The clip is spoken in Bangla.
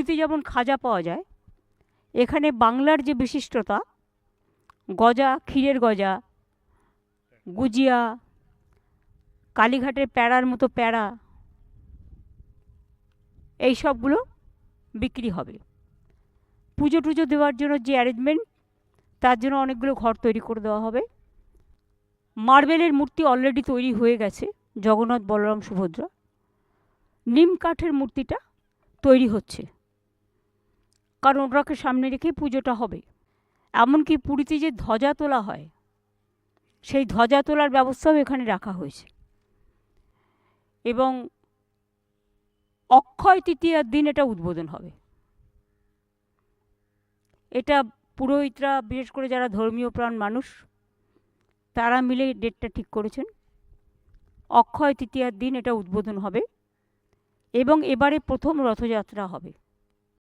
পুরীতে যেমন খাজা পাওয়া যায়, এখানে বাংলার যে বিশিষ্টতা, গজা, ক্ষীরের গজা, গুজিয়া, কালীঘাটের প্যাড়ার মতো প্যাড়া, এই সবগুলো বিক্রি হবে। পুজো টুজো দেওয়ার জন্য যে অ্যারেঞ্জমেন্ট, তার জন্য অনেকগুলো ঘর তৈরি করে দেওয়া হবে। মার্বেলের মূর্তি অলরেডি তৈরি হয়ে গেছে, জগন্নাথ, বলরাম, সুভদ্রা। নিম কাঠের মূর্তিটা তৈরি হচ্ছে, কারণ ওটাকে সামনে রেখে পুজোটা হবে। এমনকি পুরীতে যে ধ্বজা তোলা হয়, সেই ধ্বজা তোলার ব্যবস্থাও এখানে রাখা হয়েছে। এবং অক্ষয় তৃতীয়ার দিন এটা উদ্বোধন হবে। এটা পুরোহিতরা, বিশেষ করে যারা ধর্মীয় প্রাণ মানুষ, তারা মিলে ডেটটা ঠিক করেছেন। অক্ষয় তৃতীয়ার দিন এটা উদ্বোধন হবে এবং এবারে প্রথম রথযাত্রা হবে।